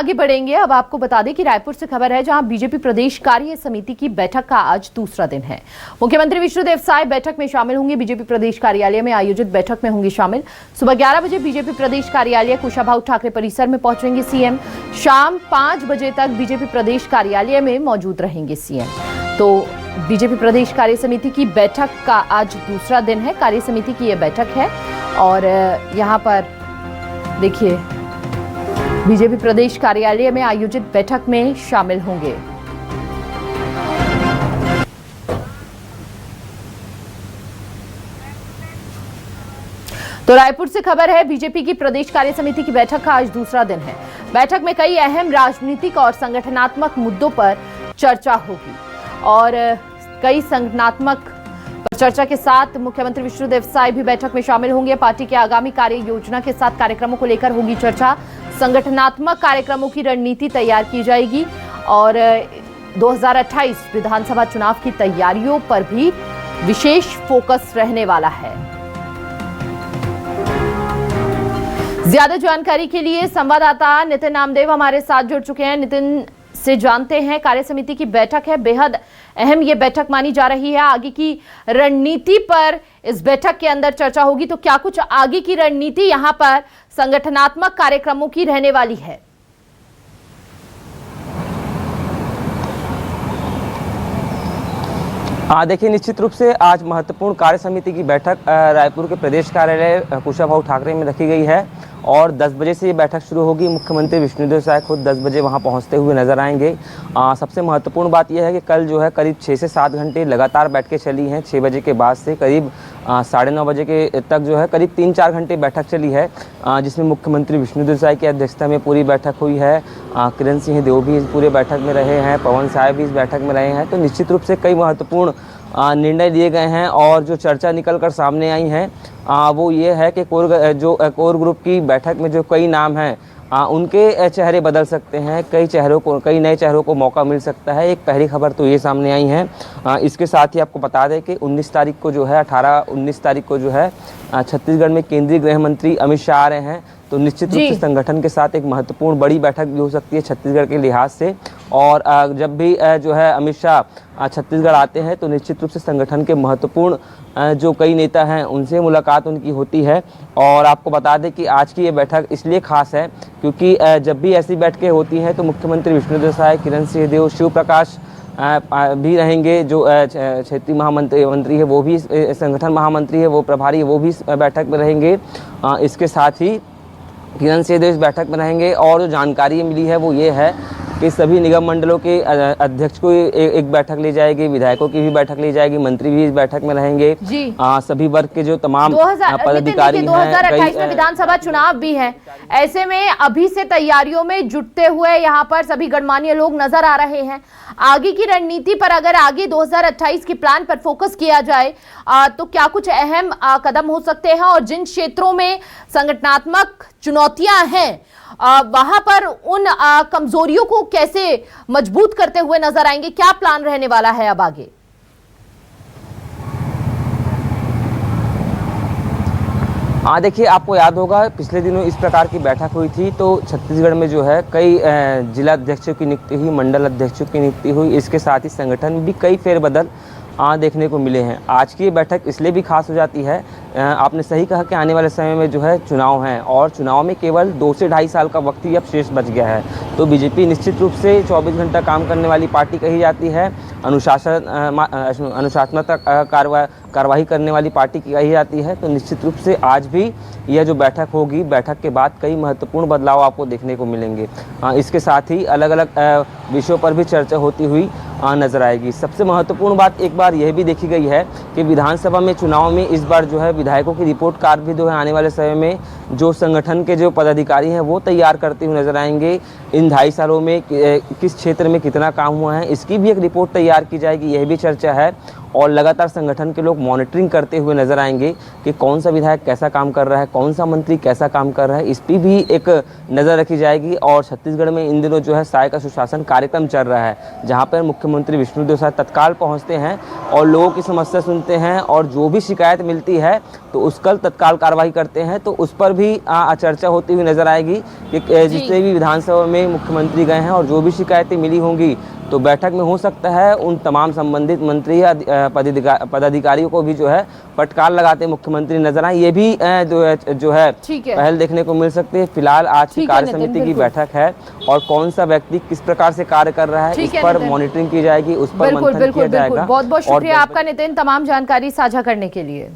आगे बढ़ेंगे। अब आपको बता दें कि रायपुर से खबर है, जहां बीजेपी प्रदेश कार्य समिति की बैठक का आज दूसरा दिन है। मुख्यमंत्री विष्णुदेव साय बैठक में शामिल होंगे। बीजेपी प्रदेश कार्यालय में आयोजित बैठक में होंगे शामिल। सुबह 11 बजे बीजेपी प्रदेश कार्यालय कुशाभाऊ ठाकरे परिसर में पहुंचेंगे सीएम। शाम 5 बजे तक बीजेपी प्रदेश कार्यालय में मौजूद रहेंगे सीएम। तो बीजेपी प्रदेश कार्य समिति की बैठक का आज दूसरा दिन है। कार्य समिति की यह बैठक है और यहाँ पर देखिए बीजेपी प्रदेश कार्यालय में आयोजित बैठक में शामिल होंगे। तो रायपुर से खबर है, बीजेपी की प्रदेश कार्य समिति की बैठक का आज दूसरा दिन है। बैठक में कई अहम राजनीतिक और संगठनात्मक मुद्दों पर चर्चा होगी और कई संगठनात्मक चर्चा के साथ मुख्यमंत्री विष्णुदेव साय भी बैठक में शामिल होंगे। पार्टी के आगामी कार्य योजना के साथ कार्यक्रमों को लेकर होगी चर्चा। संगठनात्मक कार्यक्रमों की रणनीति तैयार की जाएगी और 2028 विधानसभा चुनाव की तैयारियों पर भी विशेष फोकस रहने वाला है। ज्यादा जानकारी के लिए संवाददाता नितिन नामदेव हमारे साथ जुड़ चुके हैं। नितिन से जानते हैं, कार्य समिति की बैठक है, बेहद अहम ये बैठक मानी जा रही है। आगे की रणनीति पर इस बैठक के अंदर चर्चा होगी, तो क्या कुछ आगे की रणनीति यहां पर संगठनात्मक कार्यक्रमों की रहने वाली है? देखिए, निश्चित रूप से आज महत्वपूर्ण कार्य समिति की बैठक रायपुर के प्रदेश कार्यालय कुशाभाऊ ठाकरे में रखी गई है और 10 बजे से ये बैठक शुरू होगी। मुख्यमंत्री विष्णुदेव साय खुद 10 बजे वहां पहुंचते हुए नजर आएंगे। सबसे महत्वपूर्ण बात यह है कि कल जो है करीब 6 से 7 घंटे लगातार बैठकें चली हैं। 6 बजे के बाद से करीब 9:30 बजे के तक जो है करीब 3-4 घंटे बैठक चली है, जिसमें मुख्यमंत्री विष्णुदेव साय की अध्यक्षता में पूरी बैठक हुई है। किरण सिंह देव भी पूरे बैठक में रहे हैं, पवन साय भी इस बैठक में रहे हैं। तो निश्चित रूप से कई महत्वपूर्ण निर्णय लिए गए हैं और जो चर्चा निकल कर सामने आई हैं वो ये है कि कोर ग्रुप की बैठक में जो कई नाम हैं उनके चेहरे बदल सकते हैं। कई नए चेहरों को मौका मिल सकता है। एक पहली खबर तो ये सामने आई है। इसके साथ ही आपको बता दें कि 19 तारीख को जो है 18-19 तारीख को जो है छत्तीसगढ़ में केंद्रीय गृह मंत्री अमित शाह आ रहे हैं। तो निश्चित रूप से संगठन के साथ एक महत्वपूर्ण बड़ी बैठक भी हो सकती है छत्तीसगढ़ के लिहाज से। और जब भी जो है अमित शाह छत्तीसगढ़ आते हैं तो निश्चित रूप से संगठन के महत्वपूर्ण जो कई नेता हैं उनसे मुलाकात उनकी होती है। और आपको बता दें कि आज की ये बैठक इसलिए खास है क्योंकि जब भी ऐसी बैठकें होती हैं तो मुख्यमंत्री विष्णुदेव साय, किरण सिंह देव, शिव प्रकाश भी रहेंगे। जो क्षेत्रीय महामंत्री है वो भी, संगठन महामंत्री है वो प्रभारी है वो भी बैठक में रहेंगे। इसके साथ ही किरण सिंह देव इस बैठक में रहेंगे। और जो जानकारी मिली है वो ये है कि सभी निगम मंडलों के अध्यक्ष को एक बैठक ली जाएगी, विधायकों की भी बैठक ली जाएगी, मंत्री भी इस बैठक में रहेंगे। सभी वर्ग के जो तमाम पदाधिकारी हैं। 2028 में विधानसभा चुनाव भी है, ऐसे में अभी से तैयारियों में जुटते हुए यहाँ पर सभी गणमान्य लोग नजर आ रहे हैं। आगे की रणनीति पर अगर आगे 2028 के प्लान पर फोकस किया जाए तो क्या कुछ अहम कदम हो सकते हैं और जिन क्षेत्रों में संगठनात्मक चुनौतियां हैं वहां पर उन कमजोरियों को कैसे मजबूत करते हुए नजर आएंगे? क्या प्लान रहने वाला है अब आगे? देखिए, आपको याद होगा पिछले दिनों इस प्रकार की बैठक हुई थी तो छत्तीसगढ़ में जो है कई जिला अध्यक्षों की नियुक्ति हुई, मंडल अध्यक्षों की नियुक्ति हुई। इसके साथ ही संगठन में भी कई फेरबदल देखने को मिले हैं। आज की ये बैठक इसलिए भी खास हो जाती है, आपने सही कहा कि आने वाले समय में जो है चुनाव हैं और चुनाव में केवल 2 से 2.5 साल का वक्त ही अब शेष बच गया है। तो बीजेपी निश्चित रूप से 24 घंटा काम करने वाली पार्टी कही जाती है, अनुशासनात्मक कार्रवाई करने वाली पार्टी कही जाती है। तो निश्चित रूप से आज भी यह जो बैठक होगी, बैठक के बाद कई महत्वपूर्ण बदलाव आपको देखने को मिलेंगे। इसके साथ ही अलग अलग विषयों पर भी चर्चा होती हुई नजर आएगी। सबसे महत्वपूर्ण बात एक बार यह भी देखी गई है कि विधानसभा में चुनाव में इस बार जो है विधायकों की रिपोर्ट कार्ड भी जो है आने वाले समय में जो संगठन के जो पदाधिकारी हैं वो तैयार करते हुए नजर आएंगे। इन 2.5 सालों में किस क्षेत्र में कितना काम हुआ है इसकी भी एक रिपोर्ट तैयार की जाएगी, यह भी चर्चा है। और लगातार संगठन के लोग मॉनिटरिंग करते हुए नजर आएंगे कि कौन सा विधायक कैसा काम कर रहा है, कौन सा मंत्री कैसा काम कर रहा है, इस पर भी एक नज़र रखी जाएगी। और छत्तीसगढ़ में इन दिनों जो है सहायक सुशासन कार्यक्रम चल रहा है, जहाँ पर मुख्यमंत्री विष्णुदेव साय तत्काल पहुँचते हैं और लोगों की समस्या सुनते हैं और जो भी शिकायत मिलती है तो उस कल तत्काल कार्रवाई करते हैं। तो उस पर भी चर्चा होती हुई नजर आएगी कि जितने भी विधानसभा में मुख्यमंत्री गए हैं और जो भी शिकायतें मिली होंगी तो बैठक में हो सकता है उन तमाम संबंधित मंत्री या पदाधिकारियों को भी जो है फटकार लगाते मुख्यमंत्री नजर आए। ये भी जो है पहल देखने को मिल सकती है। फिलहाल आज की कार्य समिति की बैठक है और कौन सा व्यक्ति किस प्रकार से कार्य कर रहा है इस पर मॉनिटरिंग की जाएगी, उस पर मंथन किया जाएगा। बहुत बहुत शुक्रिया आपका नितिन, तमाम जानकारी साझा करने के लिए।